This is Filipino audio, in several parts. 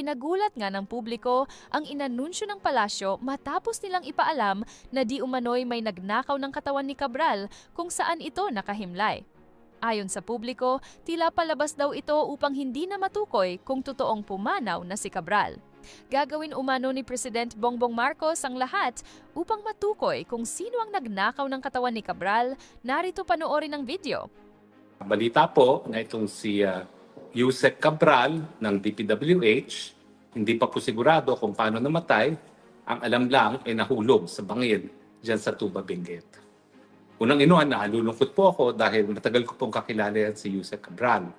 Ikinagulat nga ng publiko ang inanunsyo ng palasyo matapos nilang ipaalam na di umano'y may nagnakaw ng katawan ni Cabral kung saan ito nakahimlay. Ayon sa publiko, tila palabas daw ito upang hindi na matukoy kung totoong pumanaw na si Cabral. Gagawin umano ni President Bongbong Marcos ang lahat upang matukoy kung sino ang nagnakaw ng katawan ni Cabral. Narito panoorin ang video. Balita po na itong si Yusek Cabral ng DPWH, hindi pa po sigurado kung paano namatay. Ang alam lang ay nahulog sa bangin dyan sa Tuba Benguet. Unang-inuhan, nalulungkot po ako dahil matagal ko pong kakilala yan si Yusek Cabral.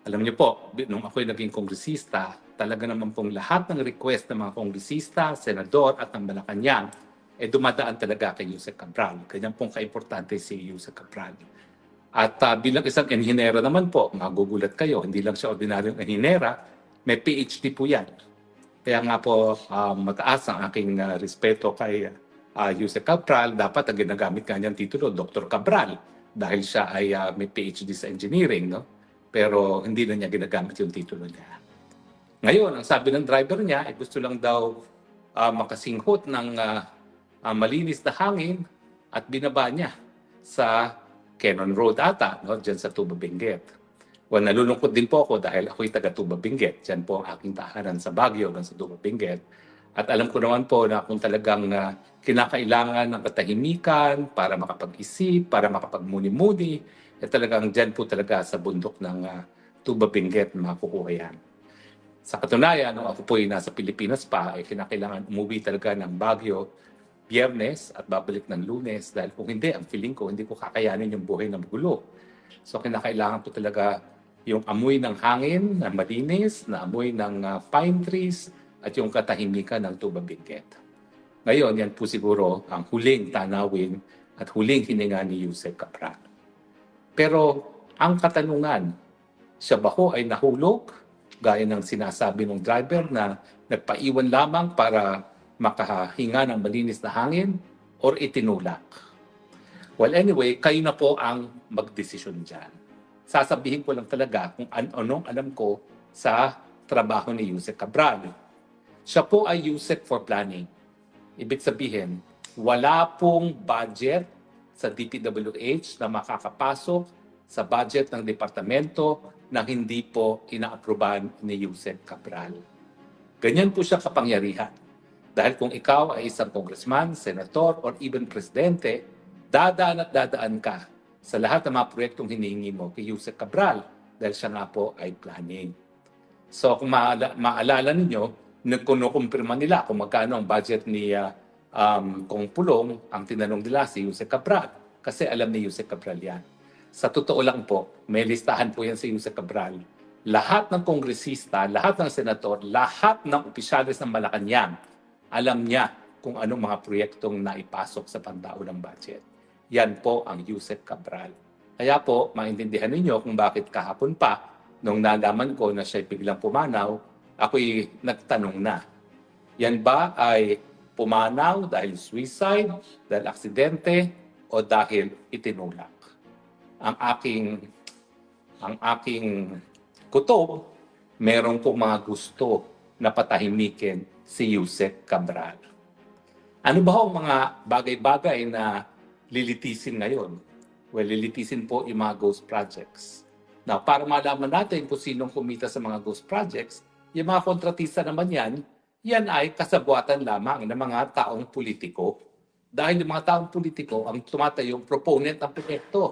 Alam niyo po, nung ako'y naging kongresista, talaga naman pong lahat ng request ng mga kongresista, senador at ng Malacanang dumadaan talaga kay Yusek Cabral. Ganyan pong kaimportante si Yusek Cabral. At bilang isang enhinera naman po, magugulat kayo, hindi lang siya ordinaryong enhinera, may PhD po yan. Kaya nga po mataas ang aking respeto kay Yusek Cabral. Dapat ang ginagamit nga niyang titulo, Dr. Cabral, dahil siya ay may PhD sa engineering, no? Pero hindi na niya ginagamit yung titulo niya. Ngayon, ang sabi ng driver niya, gusto lang daw makasinghot ng malinis na hangin at binaba niya sa Cannon Road ata, no? Diyan sa Tuba Benguet. Well, nalulungkot din po ako dahil ako'y taga Tuba Benguet. Diyan po ang aking tahanan sa Baguio, sa Tuba Benguet. At alam ko naman po na kung talagang kinakailangan ng katahimikan para makapag-isip, para makapagmuni-muni, talagang dyan po talaga sa bundok ng Tuba Benguet makukuha yan. Sa katunayan, nung ako po'y nasa Pilipinas pa, kinakailangan umuwi talaga ng Baguio Biyernes at babalik ng Lunes dahil kung hindi, ang feeling ko, hindi ko kakayanin yung buhay na magulo. So kinakailangan po talaga yung amoy ng hangin na malinis, na amoy ng pine trees, at yung katahimikan ng Tuba Benguet. Ngayon, yan po siguro ang huling tanawin at huling hininga ni Yusek Cabral. Pero ang katanungan, siya ba ho ay nahulog? Gaya ng sinasabi ng driver na nagpaiwan lamang para makahinga ng malinis na hangin or itinulak? Well, anyway, kayo na po ang magdesisyon dyan. Sasabihin ko lang talaga kung anong alam ko sa trabaho ni Yusek Cabral. Siya po ay Yusek for planning. Ibig sabihin, wala pong budget sa DPWH na makakapasok sa budget ng departamento na hindi po inaaprubahan ni Yusek Cabral. Ganyan po siya kapangyarihan. Dahil kung ikaw ay isang congressman, senator, or even presidente, dadaan at dadaan ka sa lahat ng mga proyektong hinihingi mo kay Yusek Cabral dahil siya nga po ay planning. So kung maalala ninyo, nagkumpirma nila kung magkano ang budget ni Kong Pulong, ang tinanong nila si Yusek Cabral. Kasi alam ni Yusek Cabral yan. Sa totoo lang po, may listahan po yan si Yusek Cabral. Lahat ng kongresista, lahat ng senator, lahat ng opisyalis ng Malacanang, alam niya kung anong mga proyektong naipasok sa pantao ng budget. Yan po ang Yusek Cabral. Kaya po, maintindihan ninyo kung bakit kahapon pa, nung nalaman ko na siya biglang pumanaw, ako'y nagtanong na, yan ba ay pumanaw dahil suicide, dahil aksidente, o dahil itinulak? Ang aking kutob, meron po mga gusto na patahimikin si Yusek Cabral. Ano ba ang mga bagay-bagay na lilitisin ngayon? Well, lilitisin po yung mga ghost projects. Now, para malaman natin kung sinong kumita sa mga ghost projects, yung mga kontratista naman yan ay kasabuatan lamang ng mga taong politiko. Dahil yung mga taong politiko ang tumatayong proponent ng proyekto.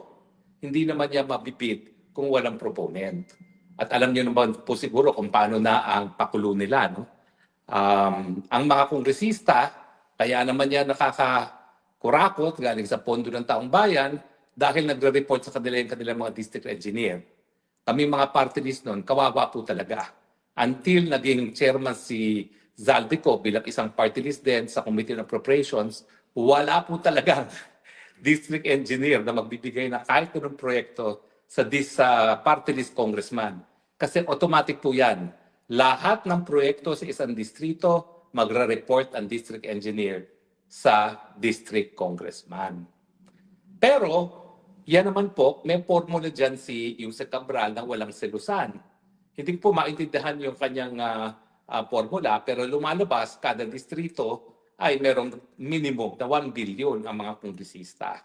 Hindi naman niya mabibid kung walang proponent. At alam niyo naman po siguro kung paano na ang pakulo nila. No? Ang mga kongresista, kaya naman niya nakakakurakot galing sa pondo ng taong bayan dahil nagre-report sa kanila yung kanilang mga district engineer. Kami mga party list noon, kawawa po talaga. Until naging chairman si Zaldico bilang isang party list din sa Committee on Appropriations, wala po talagang district engineer na magbibigay na kahit anong proyekto sa party list congressman. Kasi automatic po yan. Lahat ng proyekto sa isang distrito, magre-report ang district engineer sa district congressman. Pero, yan naman po, may formula dyan si Yusek Cabral na walang selusan. Hindi po maintindihan yung kanyang formula, pero lumalabas kada distrito ay merong minimum na 1 billion ang mga kongresista.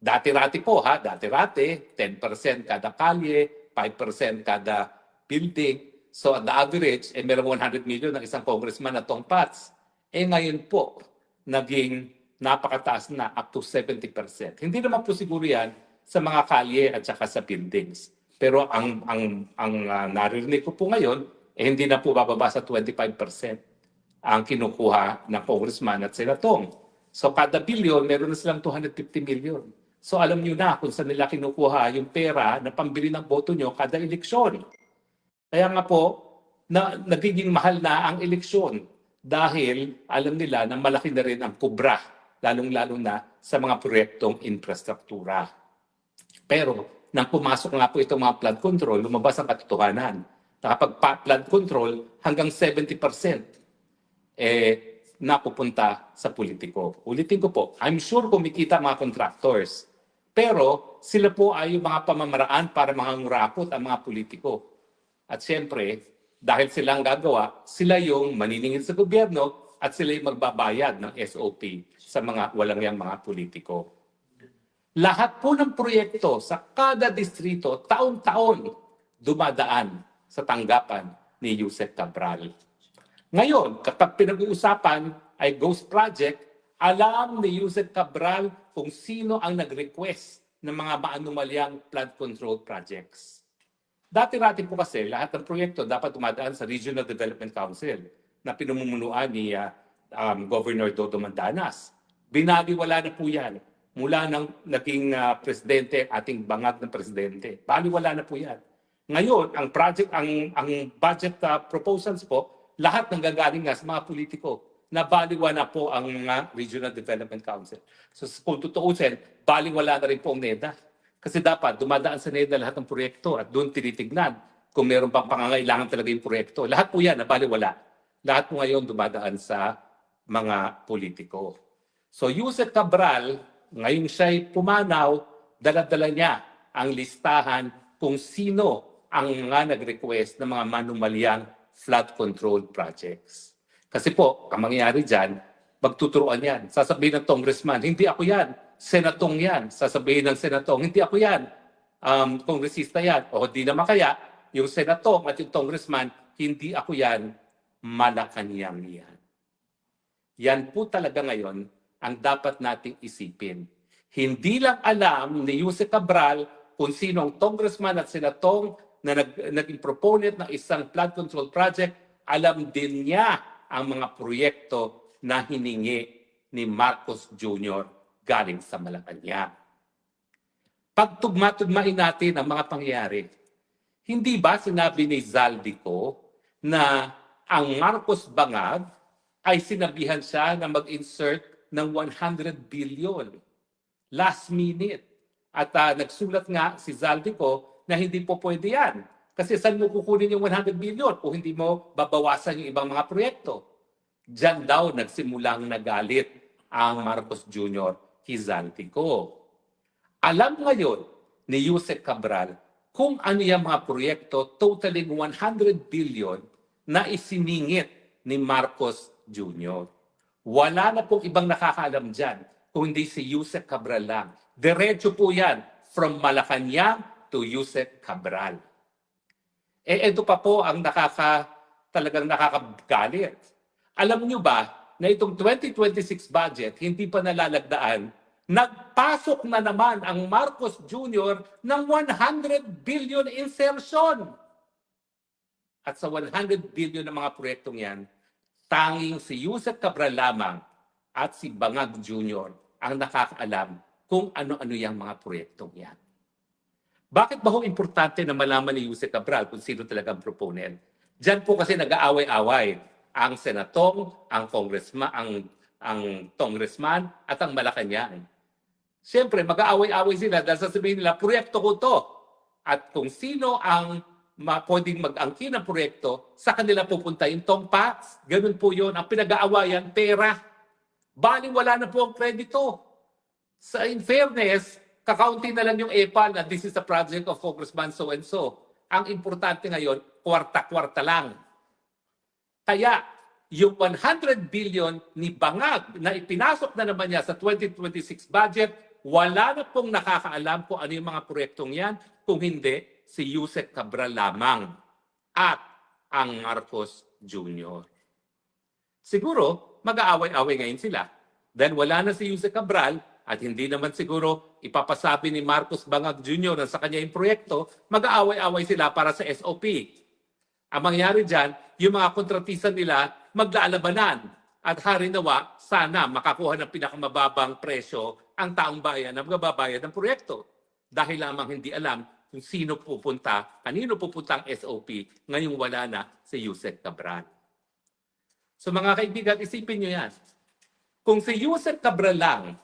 Dati-rati po ha, dati-rati, 10% kada kalye, 5% kada building. So at the average, merong 100 million ng isang congressman na tongpats. Ngayon po, naging napakataas na up to 70%. Hindi naman po siguro yan sa mga kalye at saka sa buildings. Pero ang narinig ko po ngayon, hindi na po bababa sa 25% ang kinukuha ng congressman at senatong. So kada billion, meron na silang 250 million. So alam niyo na kung saan nila kinukuha yung pera na pambili ng boto nyo kada eleksyon. Kaya nga po, nagiging mahal na ang eleksyon dahil alam nila na malaki na rin ang kubra, lalong-lalo na sa mga proyektong infrastruktura. Pero nang pumasok nga po itong mga flood control, lumabas ang katotohanan. Nakapag-flood control, hanggang 70% napupunta sa politiko. Ulitin ko po, I'm sure kumikita mga contractors. Pero sila po ay yung mga pamamaraan para mangangurakot ang mga politiko. At siyempre, dahil sila ang gagawa, sila yung maniningil sa gobyerno at sila yung magbabayad ng SOP sa mga walang yang mga politiko. Lahat po ng proyekto sa kada distrito, taon-taon, dumadaan sa tanggapan ni Yusek Cabral. Ngayon, kapag pinag-uusapan ay ghost project, alam ni Yusek Cabral kung sino ang nag-request ng mga maanumalyang flood control projects. Dati-rati po kasi lahat ng proyekto dapat dumadaan sa Regional Development Council na pinamumunuan ni Governor Dodo Mandanas. Binaliwala na po yan mula nang naging presidente, ating bangag ng presidente. Baliwala na po yan. Ngayon, ang budget proposals po, lahat nanggagaling nga sa mga politiko na baliwala na po ang Regional Development Council. So kung tutuusin, baliwala na rin po ang NEDA. Kasi dapat dumadaan sa NEDA lahat ng proyekto at doon tinitignan kung meron pang pangangailangan talaga yung proyekto. Lahat po yan, nabaliwala. Lahat po ngayon dumadaan sa mga politiko. So Yusek Cabral, ngayon siya'y pumanaw, dala-dala niya ang listahan kung sino ang mga nag-request ng mga manumalyang flood control projects. Kasi po, ang mangyayari dyan, magtuturuan yan. Sasabihin ng congressman, hindi ako yan. Senatong yan. Sasabihin ng senatong, hindi ako yan. Kongresista yan. O di naman kaya, yung senatong at yung congressman, hindi ako yan. Malacanang yan. Yan po talaga ngayon ang dapat nating isipin. Hindi lang alam ni Yusek Cabral kung sino ang congressman at senatong na naging proponent ng isang flood control project, alam din niya ang mga proyekto na hiningi ni Marcos Jr. galing sa Malacanang. Pagtugma-tugmain natin ang mga pangyayari. Hindi ba sinabi ni Zaldico na ang Marcos Bangag ay sinabihan siya na mag-insert ng 100 billion last minute? At nagsulat nga si Zaldico na hindi po pwede yan. Kasi saan mo kukunin yung 100 billion kung hindi mo babawasan yung ibang mga proyekto? Diyan daw nagsimulang nagalit ang Marcos Jr. Zaldico. Alam ngayon ni Yusek Cabral kung ano yung mga proyekto totaling 100 billion na isiningit ni Marcos Jr. Wala na pong ibang nakakaalam dyan kung hindi si Yusek Cabral lang. Diretso po yan from Malacanang to Yusek Cabral. Ito pa po ang talagang nakakagalit. Alam nyo ba na itong 2026 budget hindi pa nalalagdaan, nagpasok na naman ang Marcos Jr. ng 100 billion insertion. At sa 100 billion ng mga proyektong yan, tanging si Yusek Cabral lamang at si Bangag Jr. ang nakakaalam kung ano-ano yung mga proyektong yan. Bakit ba ho importante na malaman ni Yusek Cabral kung sino talagang proponent? Diyan po kasi nag-aaway-away ang senatong, ang congressman at ang Malacanang. Siyempre, mag-aaway-aaway sila dahil sasabihin nila, proyekto ko to. At kung sino ang pwedeng mag-angkin ng proyekto, sa kanila pupunta yung tongpats. Ganun po yun. Ang pinag-aawayan, pera. Baling wala na po ang kredito. In fairness, kakaunti na lang yung EPAL na this is a project of Congressman so-and-so. Ang importante ngayon, kwarta-kwarta lang. Kaya yung 100 billion ni Bangag na ipinasok na naman niya sa 2026 budget, wala na pong nakakaalam kung ano yung mga proyektong yan, kung hindi si Yusek Cabral lamang at ang Marcos Jr. Siguro, mag-aaway-away ngayon sila. Dahil wala na si Yusek Cabral at hindi naman siguro ipapasabi ni Marcos Bangag Jr. na sa kanya yung proyekto, mag-aaway-away sila para sa SOP. Ang mangyari dyan, yung mga kontratista nila maglaalabanan at harinawa sana makakuha ng pinakamababang presyo ang taong bayan na magbabayad ng proyekto. Dahil lamang hindi alam kung sino pupunta, kanino pupunta ang SOP, ngayong wala na si Yusek Cabral. So mga kaibigan, isipin nyo yan. Kung si Yusek Cabral lang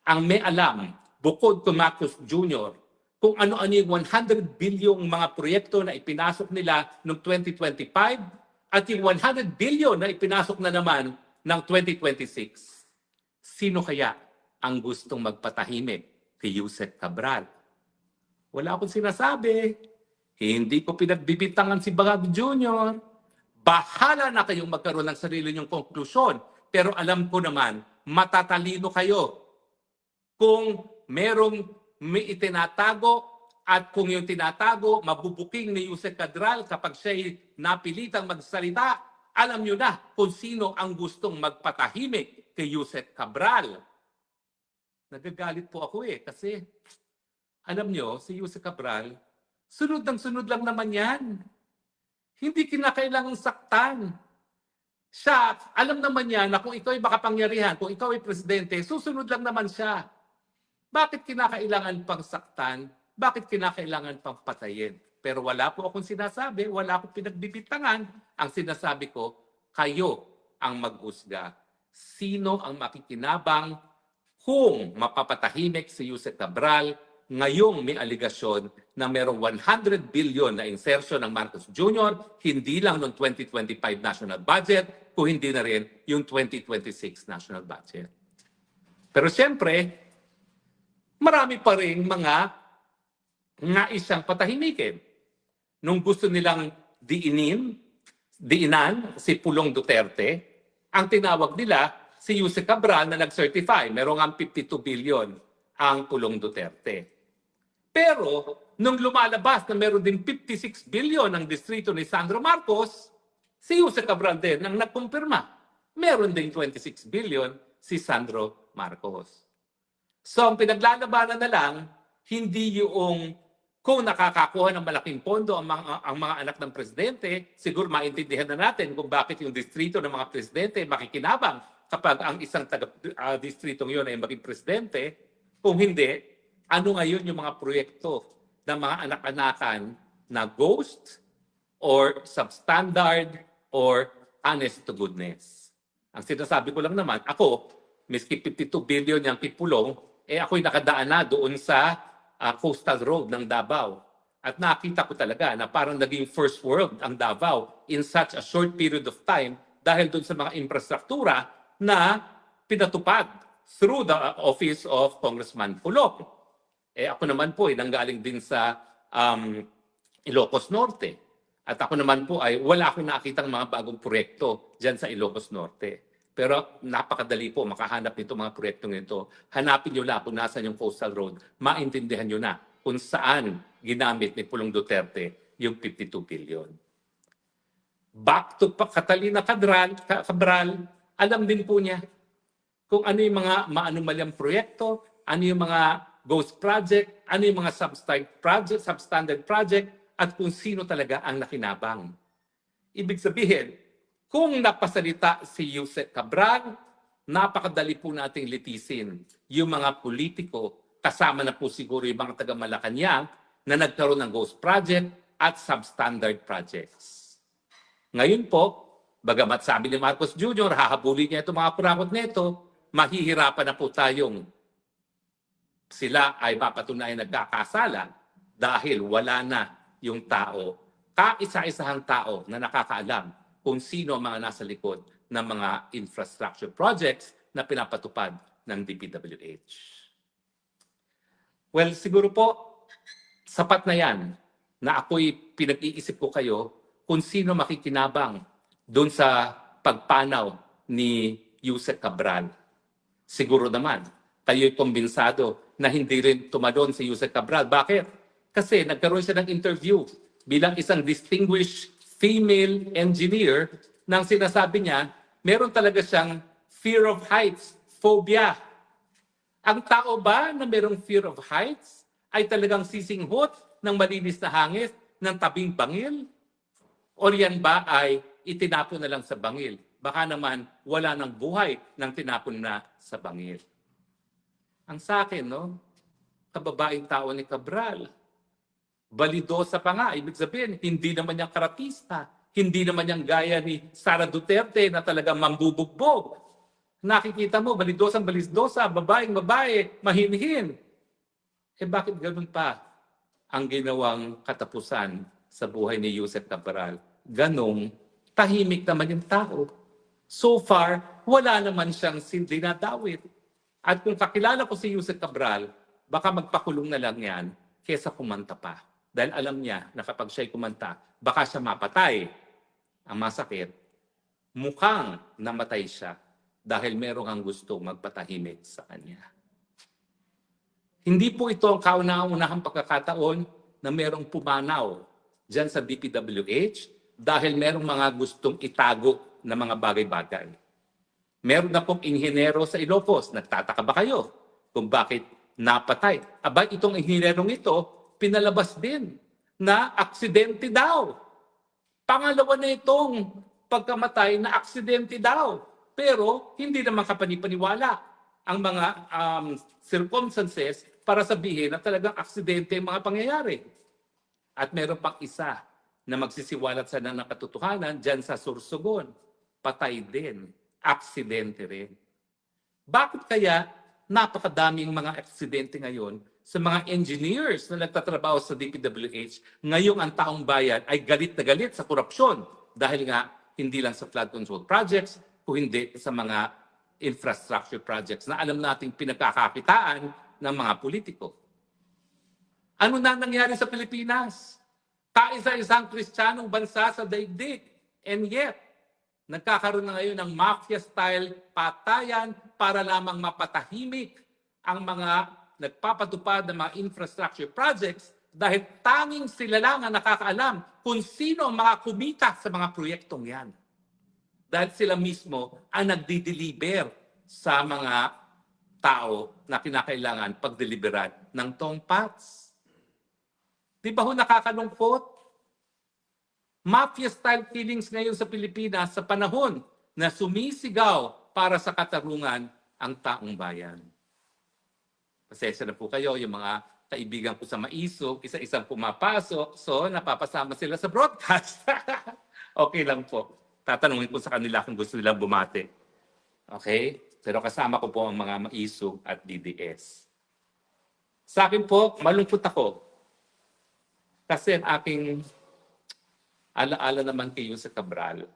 ang may alam, bukod kay Marcos Jr., kung ano-ano yung 100 bilyong mga proyekto na ipinasok nila noong 2025 at yung 100 billion na ipinasok na naman ng 2026. Sino kaya ang gustong magpatahimik kay Yusek Cabral? Wala akong sinasabi. Hindi ko pinagbibintangan si Bangag Jr. Bahala na kayong magkaroon ng sarili niyong konklusyon. Pero alam ko naman, matatalino kayo kung may itinatago at kung yung tinatago, mabubuking ni Yusek Cabral kapag siya'y napilitang magsalita, alam nyo na kung sino ang gustong magpatahimik kay Yusek Cabral. Nagagalit po ako kasi alam nyo, si Yusek Cabral, sunod lang naman yan. Hindi kinakailangang saktan. Siya, alam naman niya na kung ikaw ay makapangyarihan, kung ikaw ay presidente, susunod lang naman siya. Bakit kinakailangan pang saktan? Bakit kinakailangan pang patayin? Pero wala po akong sinasabi, wala akong pinagbibintangan. Ang sinasabi ko, kayo ang mag-usga. Sino ang makikinabang kung mapapatahimik si Yusek Cabral ngayong may aligasyon na merong 100 billion na insertion ng Marcos Jr., hindi lang noong 2025 national budget, kung hindi na rin yung 2026 national budget. Pero siyempre, marami pa rin mga naisang patahimikin. Nung gusto nilang diinan si Pulong Duterte, ang tinawag nila si Yusek Cabral na nag-certify. Merong ang 52 billion ang Pulong Duterte. Pero nung lumalabas na meron din 56 billion ang distrito ni Sandro Marcos, si Yusek Cabral din ang nagkumpirma. Meron din 26 billion si Sandro Marcos. So ang pinaglalabanan na lang, hindi yung kung nakakakuha ng malaking pondo ang mga anak ng presidente, siguro maintindihan na natin kung bakit yung distrito ng mga presidente makikinabang kapag ang isang distritong yun ay maging presidente. Kung hindi, ano ngayon yung mga proyekto ng mga anak-anakan na ghost or substandard or honest to goodness. Ang sinasabi ko lang naman, ako, miski 52 billion yung kipulong, ako'y nakadaan na doon sa coastal road ng Davao. At nakita ko talaga na parang naging first world ang Davao in such a short period of time dahil doon sa mga infrastruktura na pinatupad through the office of Congressman Pulong. Ako naman po nanggaling din sa Ilocos Norte. At ako naman po ay wala akong nakitang mga bagong proyekto dyan sa Ilocos Norte. Pero napakadali po makahanap nito mga proyektong ito. Hanapin nyo lang kung nasan yung coastal road. Maintindihan nyo na kung saan ginamit ni Pulong Duterte yung 52 billion. Back to Catalina Cabral, alam din po niya kung ano yung mga maanumalyang proyekto, ano yung mga ghost project, ano yung mga substandard project, at kung sino talaga ang nakinabang. Ibig sabihin, kung napasalita si Yusek Cabral, napakadali po nating litisin yung mga politiko, kasama na po siguro yung mga taga-Malacanang na nagkaroon ng ghost project at substandard projects. Ngayon po, bagamat sabi ni Marcos Jr., hahabulin niya itong mga kurakot nito, mahihirapan na po tayong sila ay mapatunayan nagkakasala dahil wala na yung tao, kaisa-isahang tao na nakakaalam kung sino ang mga nasa likod ng mga infrastructure projects na pinapatupad ng DPWH. Well, siguro po, sapat na yan na ako'y pinag-iisip ko kayo kung sino makikinabang doon sa pagpanaw ni Yusek Cabral. Siguro naman, kayo'y kumbensado na hindi rin tumalon si Yusek Cabral. Bakit? Kasi nagkaroon siya ng interview bilang isang distinguished female engineer nang sinasabi niya, meron talaga siyang fear of heights, phobia. Ang tao ba na merong fear of heights ay talagang sisinghot ng malinis na hangin ng tabing bangil? O yan ba ay itinapon na lang sa bangil? Baka naman wala ng buhay nang tinapon na sa bangil. Ang sa akin, no, kababaeng tao ni Cabral, balidosa pa nga, ibig sabihin, hindi naman niyang karatista, hindi naman niyang gaya ni Sara Duterte na talagang mambubugbog. Nakikita mo, balidosang balidosa, babaeng babae, mahinhin. Bakit ganun pa ang ginawang katapusan sa buhay ni Yusek Cabral? Ganong tahimik naman yung tao. So far, wala naman siyang dinadawit. At kung kakilala ko si Yusek Cabral, baka magpakulong na lang yan kesa kumanta pa. Dahil alam niya na kapag siya'y kumanta, baka siya mapatay. Ang masakit, mukhang namatay siya dahil merong ang gusto magpatahimik sa kanya. Hindi po ito ang kauna-unahang pagkakataon na merong pumanaw dyan sa DPWH dahil merong mga gustong itago na mga bagay-bagay. Meron na pong inhinero sa Ilocos. Nagtataka ba kayo kung bakit napatay? Aba, itong inhinerong ito, pinalabas din na aksidente daw. Pangalawa na itong pagkamatay na aksidente daw. Pero hindi naman kapanipaniwala ang mga circumstances para sabihin na talagang aksidente ang mga pangyayari. At meron pang isa na magsisiwalat sa ng katotohanan dyan sa Sorsogon. Patay din. Aksidente rin. Bakit kaya napakadaming mga aksidente ngayon sa mga engineers na nagtatrabaho sa DPWH, ngayong ang taong bayan ay galit na galit sa korupsyon dahil nga hindi lang sa flood control projects, kung hindi sa mga infrastructure projects na alam nating pinagkakakitaan ng mga politiko. Ano na nangyari sa Pilipinas? Kaisa-isang Kristiyanong bansa sa daigdig. And yet, nagkakaroon na ngayon ng mafia-style patayan para lamang mapatahimik ang mga nagpapatupad ng mga infrastructure projects dahil tanging sila lang ang nakakaalam kung sino ang mga kumita sa mga proyektong yan. Dahil sila mismo ang nagdi-deliver sa mga tao na kinakailangan pagdeliberan ng tongpats. Di ba ho nakakalungkot? Mafia-style killings ngayon sa Pilipinas sa panahon na sumisigaw para sa katarungan ang taong bayan. Pasensya na po kayo, yung mga kaibigan ko sa Maisog, isa-isang pumapasok, so napapasama sila sa broadcast. Okay lang po. Tatanungin ko sa kanila kung gusto nilang bumate. Okay? Pero kasama ko po ang mga Maisog at DDS. Sa akin po, malungkot ako. Kasi ang aking alaala naman kay Yusek Cabral,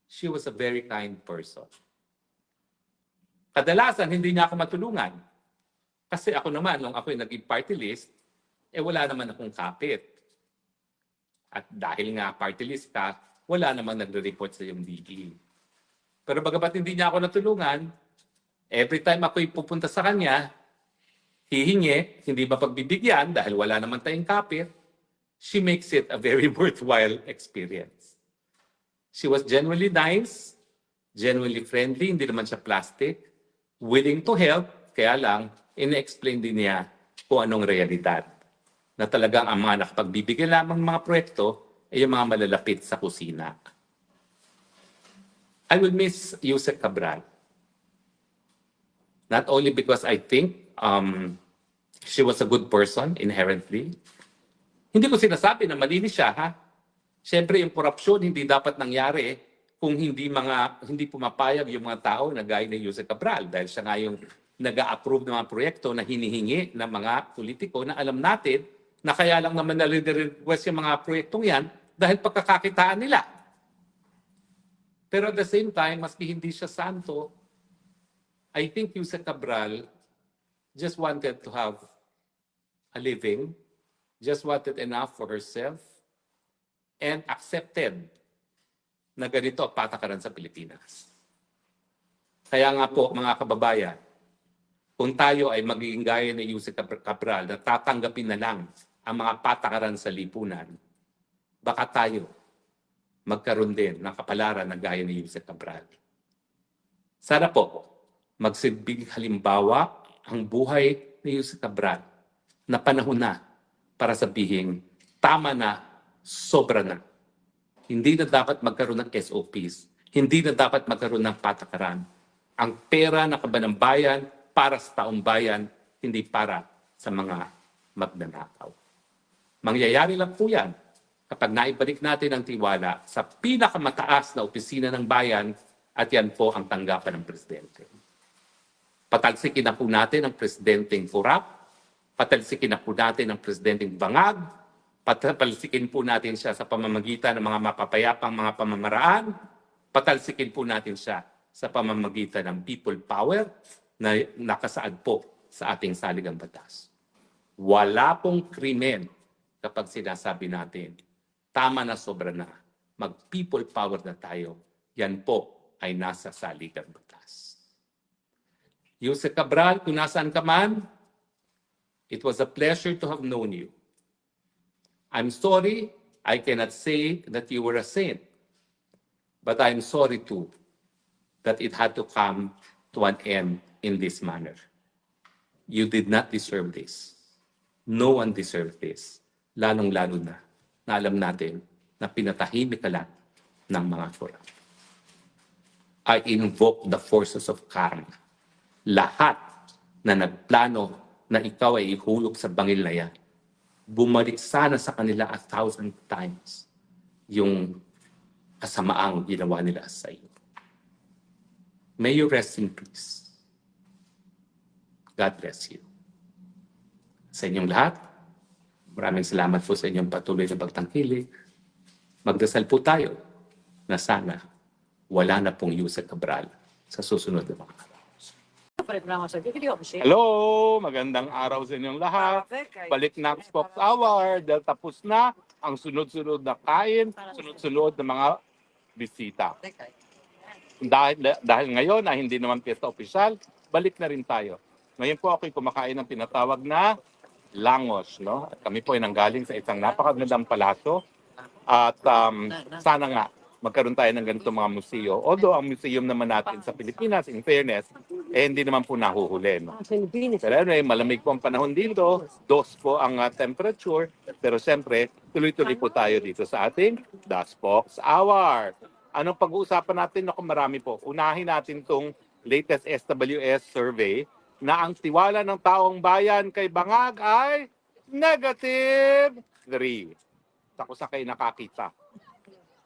she was a very kind person. Kadalasan, hindi niya ako matulungan. Kasi ako naman, nung ako'y naging party list, wala naman akong kapit. At dahil nga party list ka, wala namang nagre-report sa iyong DE. Pero bagamat hindi niya ako natulungan, every time ako'y pupunta sa kanya, hihingi, hindi ba pagbibigyan dahil wala naman tayong kapit, she makes it a very worthwhile experience. She was genuinely nice, genuinely friendly, hindi naman siya plastic, willing to help, kaya lang, ina-explain din niya kung anong realidad. Na talagang ang mga nakapagbibigay lamang mga proyekto ay yung mga malalapit sa kusina. I will miss Yusek Cabral. Not only because I think she was a good person inherently, hindi ko sinasabi na malinis siya, ha? Siyempre, yung korupsyon hindi dapat nangyari kung hindi pumapayag yung mga tao na gaya ni Yusek Cabral dahil siya nga yung nag-a-approve ng mga proyekto na hinihingi ng mga politiko na alam natin na kaya lang naman nare-request yung mga proyektong yan dahil pagkakakitaan nila. Pero at the same time, maski hindi siya santo, I think Yusek Cabral just wanted to have a living, just wanted enough for herself, and accepted na ganito ang patakaran sa Pilipinas. Kaya nga po, mga kababayan, kung tayo ay magiging gaya ni Yusek Cabral na tatanggapin na lang ang mga patakaran sa lipunan, baka tayo magkaroon din ng kapalaran na gaya ni Yusek Cabral. Sana po, magsilbing halimbawa ang buhay ni Yusek Cabral na panahon na para sabihin, tama na, sobra na. Hindi na dapat magkaroon ng SOPs. Hindi na dapat magkaroon ng patakaran. Ang pera na kabanang bayan para sa taong bayan, hindi para sa mga magnanakaw. Mangyayari lang po yan kapag naibalik natin ang tiwala sa pinakamataas na opisina ng bayan at yan po ang tanggapan ng presidente. Patalsikin na po natin ang presidenteng kurap, patalsikin na po natin ang presidenteng bangag, patalsikin po natin siya sa pamamagitan ng mga mapapayapang mga pamamaraan, patalsikin po natin siya sa pamamagitan ng people power na nakasaad po sa ating saligang batas. Wala pong krimen kapag sinasabi natin, tama na, sobra na, mag-people power na tayo, yan po ay nasa saligang batas. Yusek Cabral, kung nasaan ka man, it was a pleasure to have known you. I'm sorry I cannot say that you were a saint, but I'm sorry too that it had to come to an end in this manner. You did not deserve this. No one deserved this. Lalong-lalo na alam natin na pinatahimik ka lang ng mga korap. I invoke the forces of karma. Lahat na nagplano na ikaw ay ihulog sa bangil na yan, bumalik sana sa kanila 1,000 times yung kasamaang ginawa nila sa iyo. May you rest in peace. God bless you. Sa inyong lahat, maraming salamat po sa inyong patuloy na pagtangkilik. Magdasal po tayo na sana wala na pong Yusek Cabral sa susunod na mga araw. Hello! Magandang araw sa inyong lahat. Balik na ang Spox Hour dahil tapos na ang sunod-sunod na kain, sunod-sunod na mga bisita. Dahil ngayon na hindi naman piyesta opisyal, balik na rin tayo. Ngayon po ako'y kumakain ng pinatawag na langos. No? At kami po ay nanggaling sa isang napakagandang palasyo. At sana nga magkaroon tayo ng ganito mga museo. Although ang museum naman natin sa Pilipinas, in fairness, hindi naman po nahuhuli. No? Pero anyway, malamig po ang panahon dito. 2 po ang temperature. Pero siyempre, tuloy-tuloy po tayo dito sa ating The Spox Hour. Anong pag-uusapan natin? Naku, marami po. Unahin natin itong latest SWS survey na ang tiwala ng taong bayan kay Bangag ay -3. Tapos na kayo nakakita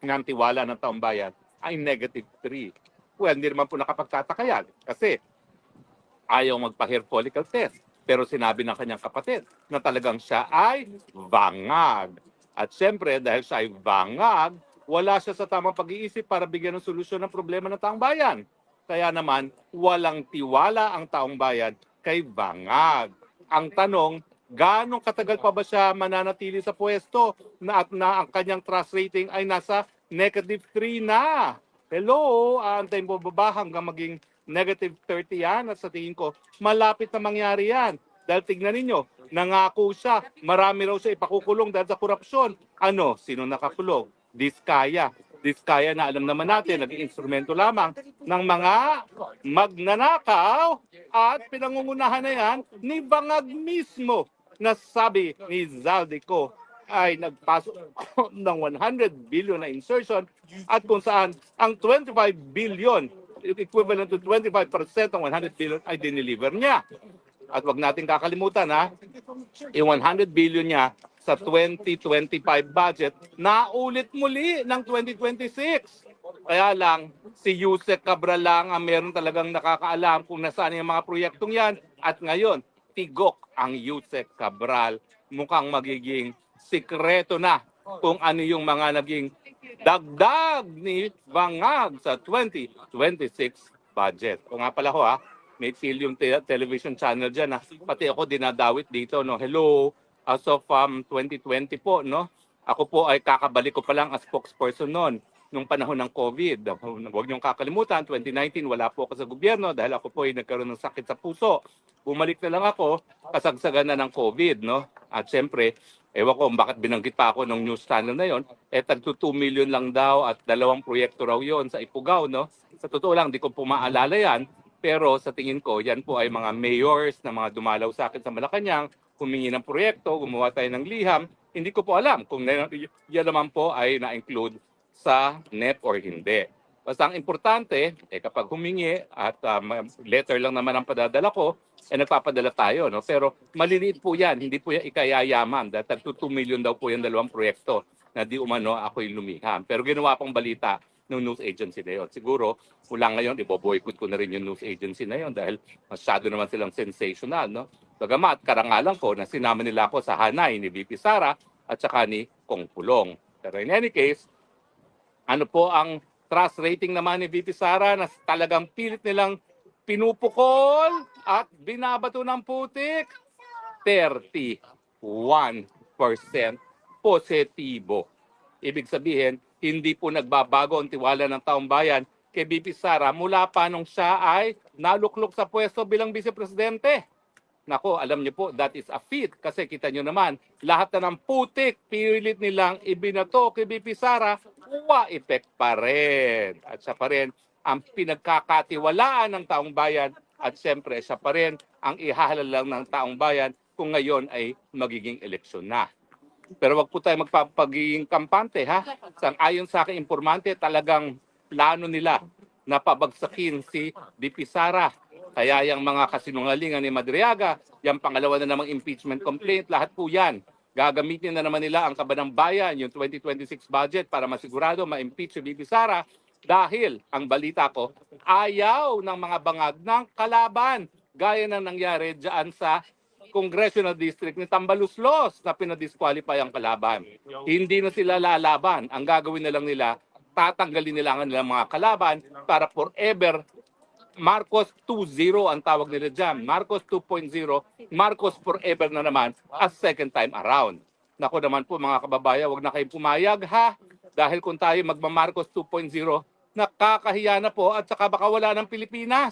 ng tiwala ng taong bayan ay -3. Well, hindi naman po nakapagtataka yan kasi ayaw magpa-hair follicle test. Pero sinabi ng kanyang kapatid na talagang siya ay bangag. At siyempre, dahil siya ay bangag, wala siya sa tamang pag-iisip para bigyan ng solusyon ng problema ng taong bayan. Kaya naman, walang tiwala ang taong bayan kay Bangag. Ang tanong, gaano katagal pa ba siya mananatili sa pwesto na at na ang kanyang trust rating ay nasa -3 na? Hello, aantayin po ba hanggang maging -30 yan? At sa tingin ko, malapit na mangyari yan. Dahil tignan ninyo, nangako siya, marami raw siya ipakukulong dahil sa korupsyon. Ano? Sino nakakulong? Diskaya na alam naman natin, naging instrumento lamang ng mga magnanakaw at pinangungunahan na yan ni Bangag mismo na sabi ni Zaldico ay nagpasok ng 100 billion na insertion at kung saan ang 25 billion, equivalent to 25% ng 100 billion ay dineliver niya. At wag natin kakalimutan yung 100 billion niya sa 2025 budget na ulit muli ng 2026. Kaya lang, si Yusek Cabral lang ang meron talagang nakakaalam kung nasaan yung mga proyektong yan. At ngayon, tigok ang Yusek Cabral. Mukhang magiging sikreto na kung ano yung mga naging dagdag ni Bangag sa 2026 budget. O nga pala ho may yung television channel dyan pati ako dinadawit dito. No? Hello, as of 2020 po, no? Ako po ay kakabalik ko pa lang as spokesperson noon. nung panahon ng COVID. Huwag niyong kakalimutan, 2019 wala po ako sa gobyerno dahil ako po ay nagkaroon ng sakit sa puso. Bumalik na lang ako, kasagsagan na ng COVID, no? At syempre, ewan ko bakit binanggit pa ako ng news channel na yon. Tagto 2 million lang daw at 2 proyekto raw yon sa Ifugao, no? Sa totoo lang, di ko po maalala yan. Pero sa tingin ko, yan po ay mga mayors na mga dumalaw sa akin sa Malacanang, humingi ng proyekto, gumawa tayo ng liham. Hindi ko po alam kung yan naman po ay na-include sa NEP or hindi. Basta ang importante, kapag humingi at letter lang naman ang padadala ko, nagpapadala tayo. No? Pero maliliit po yan, hindi po yan ikayayaman. Dahil tagto 2 million daw po yung 2 proyekto na di umano ako'y lumiham. Pero ginawa pang balita ng news agency na yun. Siguro, mula ngayon, iboboycott ko na rin yung news agency na yun dahil masyado naman silang sensational. No? Bagamat, karangalan ko na sinama nila ako sa hanay ni VP Sara at saka ni Kong Pulong. Pero in any case, ano po ang trust rating naman ni VP Sara na talagang pilit nilang pinupukol at binabato ng putik? 31% positibo. Ibig sabihin, hindi po nagbabago ang tiwala ng taong bayan kay VP Sara mula pa nung siya ay naluklok sa pwesto bilang vice-presidente. Nako, alam niyo po, that is a feat. Kasi kita niyo naman, lahat na ng putik, pilit nilang ibinato kay VP Sara, effect pa rin. At siya pa rin ang pinagkakatiwalaan ng taong bayan at siyempre siya pa rin ang ihahalal lang ng taong bayan kung ngayon ay magiging eleksyon na. Pero wag po tayo magpapagiging kampante, ha? Ayon sa aking informante, talagang plano nila na pabagsakin si VP Sara. Kaya yung mga kasinungalingan ni Madriaga, yung pangalawa na namang impeachment complaint, lahat po yan. Gagamitin na naman nila ang Kaban ng Bayan, yung 2026 budget para masigurado ma-impeach si VP Sara dahil, ang balita ko, ayaw ng mga bangag ng kalaban. Gaya ng nangyari dyan sa Congressional District ni Tambaluslos na pinadisqualify ang kalaban. Hindi na sila lalaban. Ang gagawin na lang nila, tatanggalin nila ang nilang mga kalaban para forever Marcos 2.0 ang tawag nila dyan. Marcos 2.0, Marcos forever na naman as second time around. Nako naman po mga kababayan, wag na kayong pumayag ha. Dahil kung tayo magma-Marcos 2.0, nakakahiya na po at saka baka wala ng Pilipinas.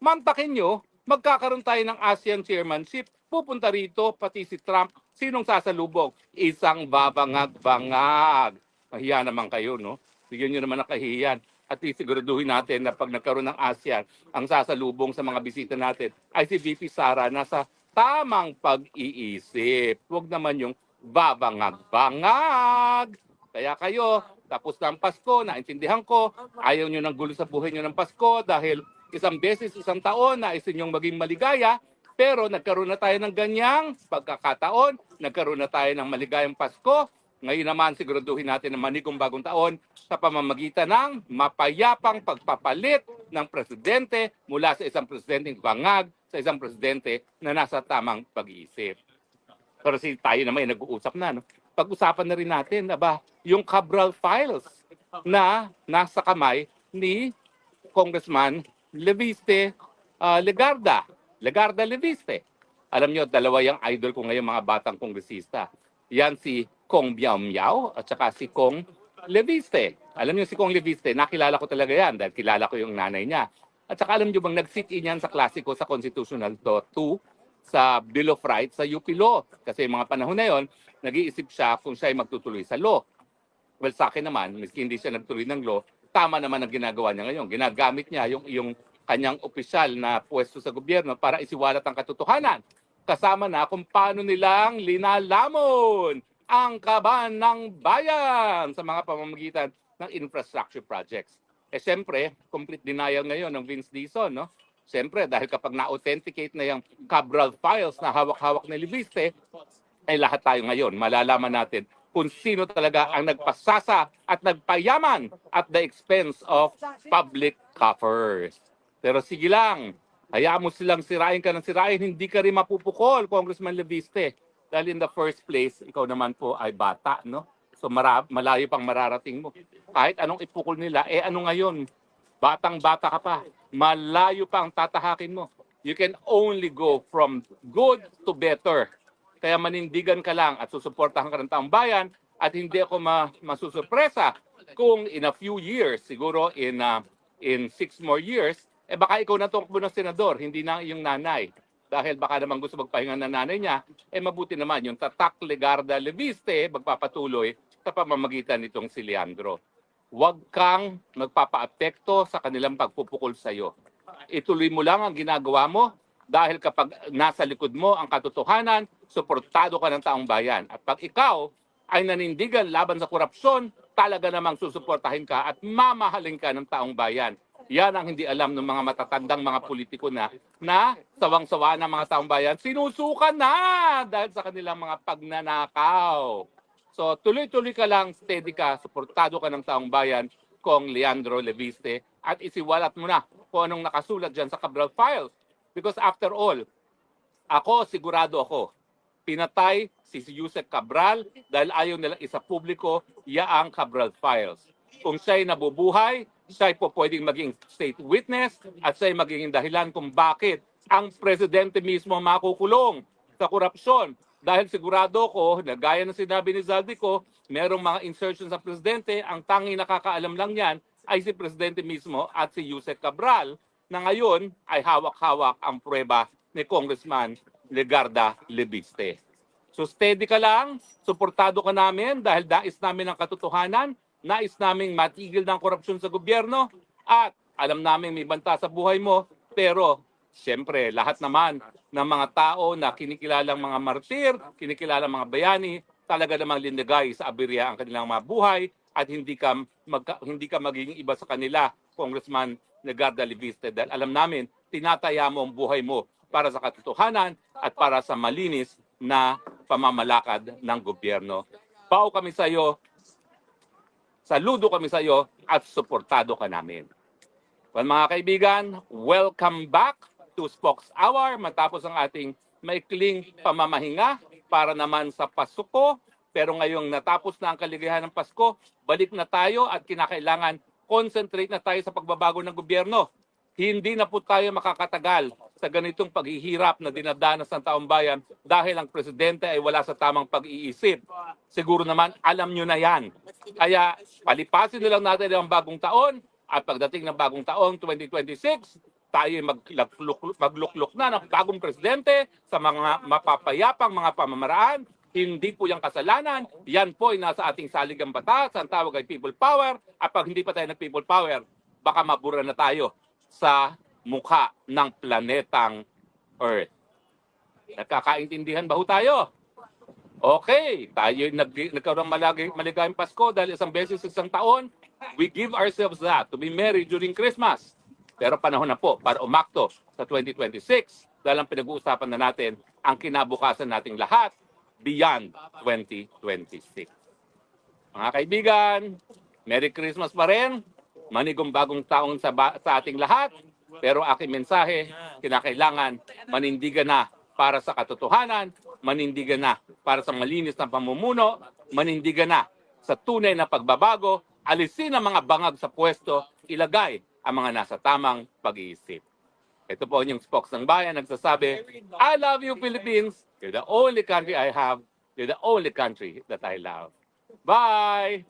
Mantakin nyo, magkakaroon tayo ng ASEAN chairmanship. Pupunta rito, pati si Trump. Sinong sasalubong? Isang babangag-bangag. Mahiya naman kayo, no? Bigyan nyo naman ang kahihiyan. At isiguraduhin natin na pag nagkaroon ng ASEAN, ang sasalubong sa mga bisita natin ay si VP Sara na sa tamang pag-iisip. Huwag naman yung babangag-bangag. Kaya kayo, tapos na ang Pasko, naintindihan ko, ayaw nyo ng gulo sa buhay nyo ng Pasko dahil isang beses, isang taon na isin yung maging maligaya, pero nagkaroon na tayo ng ganyang pagkakataon, nagkaroon na tayo ng maligayang Pasko. Ngayon naman siguraduhin natin na manigong bagong taon sa pamamagitan ng mapayapang pagpapalit ng presidente mula sa isang presidenteng bangag sa isang presidente na nasa tamang pag-iisip. Pero tayo naman ay nag-uusap na. No? Pag-usapan na rin natin yung Cabral files na nasa kamay ni Congressman Leviste Legarda Leviste. Alam nyo, dalawa yung idol ko ngayon mga batang kongresista. Yan si Kong Biao Miao at saka si Kong Leviste. Alam niyo si Kong Leviste, nakilala ko talaga yan dahil kilala ko yung nanay niya. At saka alam niyo bang nag-sit-in yan sa klasiko sa Constitutional 2 sa Bill of Rights sa UP Law. Kasi mga panahon na yon, nag-iisip siya kung siya ay magtutuloy sa law. Well, sa akin naman, miski hindi siya nagtuloy ng law, tama naman ang ginagawa niya ngayon. Ginagamit niya yung kanyang opisyal na pwesto sa gobyerno para isiwalat ang katotohanan. Kasama na kung paano nilang linalamon ang kaban ng bayan sa mga pamamagitan ng infrastructure projects. Siyempre, complete denial ngayon ng Vince Dizon, no? Siyempre, dahil kapag na-authenticate na yung Cabral files na hawak-hawak ni Leviste, ay lahat tayo ngayon, malalaman natin kung sino talaga ang nagpasasa at nagpayaman at the expense of public coffers. Pero sige lang, hayaan mo silang sirain ka ng sirain, hindi ka rin mapupukol, Congressman Leviste. Dahil in the first place, ikaw naman po ay bata, no? So malayo pang mararating mo. Kahit anong ipukol nila, ano ngayon? Batang-bata ka pa. Malayo pang tatahakin mo. You can only go from good to better. Kaya manindigan ka lang at susuportahan ka ng taong bayan at hindi ako masusurpresa kung in a few years, siguro in 6 more years, baka ikaw na tumakbo ng senador, hindi na yung nanay. Dahil baka naman gusto magpahinga ng nanay niya, mabuti naman yung Tatak Legarda Leviste magpapatuloy sa pamamagitan nitong si Leandro. Huwag kang magpapaapekto sa kanilang pagpupukol sa iyo. Ituloy mo lang ang ginagawa mo dahil kapag nasa likod mo ang katotohanan, suportado ka ng taong bayan. At pag ikaw ay nanindigan laban sa korupsyon, talaga namang susuportahin ka at mamahalin ka ng taong bayan. Yan ang hindi alam ng mga matatandang mga politiko na sawang-sawa ng mga taong bayan, sinusukan na dahil sa kanilang mga pagnanakaw. So tuloy-tuloy ka lang, steady ka, suportado ka ng taong bayan kong Leandro Leviste at isiwalat mo na kung anong nakasulat dyan sa Cabral Files. Because after all, sigurado ako, pinatay si Yusek Cabral dahil ayaw nilang isa publiko yaang Cabral Files. Kung siya'y nabubuhay, siya'y po pwedeng maging state witness at siya'y magiging dahilan kung bakit ang presidente mismo makukulong sa korupsyon. Dahil sigurado ko, na gaya ng sinabi ni Zaldico, merong mga insertions sa presidente, ang tanging nakakaalam lang yan ay si presidente mismo at si Yusek Cabral na ngayon ay hawak-hawak ang prueba ni Congressman Legarda Leviste. So steady ka lang, suportado ka namin dahil nais namin ang katotohanan, nais namin matigil ng korupsyon sa gobyerno at alam namin may banta sa buhay mo, pero siyempre lahat naman ng mga tao na kinikilalang mga martir, kinikilalang mga bayani, talaga namang linagay sa aberya ang kanilang mga buhay at hindi ka magiging iba sa kanila, Congressman Legarda Leviste, dahil alam namin, tinataya mo ang buhay mo para sa katotohanan at para sa malinis na pamamalakad ng gobyerno. Pao kami sa iyo, saludo kami sa iyo at suportado ka namin. Well, mga kaibigan, welcome back to Spokes Hour matapos ang ating maikling pamamahinga para naman sa Pasko. Pero ngayong natapos na ang kaligayahan ng Pasko, balik na tayo at kinakailangan concentrate na tayo sa pagbabago ng gobyerno. Hindi na po tayo makakatagal sa ganitong paghihirap na dinadanas ng taong bayan dahil ang presidente ay wala sa tamang pag-iisip. Siguro naman alam nyo na yan. Kaya palipasin na lang natin ang bagong taon at pagdating ng bagong taon 2026, tayo maglukluk na ng bagong presidente sa mga mapapayapang mga pamamaraan. Hindi po yung kasalanan. Yan po ay nasa ating saligang batas. Ang tawag ay people power. At pag hindi pa tayo ng people power, baka mabura na tayo sa mukha ng planetang Earth. Nagkakaintindihan ba ho tayo? Okay, tayo nagkaroon maligayang Pasko dahil isang beses isang taon. We give ourselves that to be merry during Christmas. Pero panahon na po para umakto sa 2026 dahil ang pinag-uusapan na natin ang kinabukasan nating lahat beyond 2026. Mga kaibigan, Merry Christmas pa rin. Manigong bagong taon sa ating lahat. Pero aking mensahe, kinakailangan manindigan na para sa katotohanan, manindigan na para sa malinis na pamumuno, manindigan na sa tunay na pagbabago, alisin ang mga bangag sa pwesto, ilagay ang mga nasa tamang pag-iisip. Ito po yung Spokes ng Bayan nagsasabi, I love you Philippines. You're the only country I have. You're the only country that I love. Bye!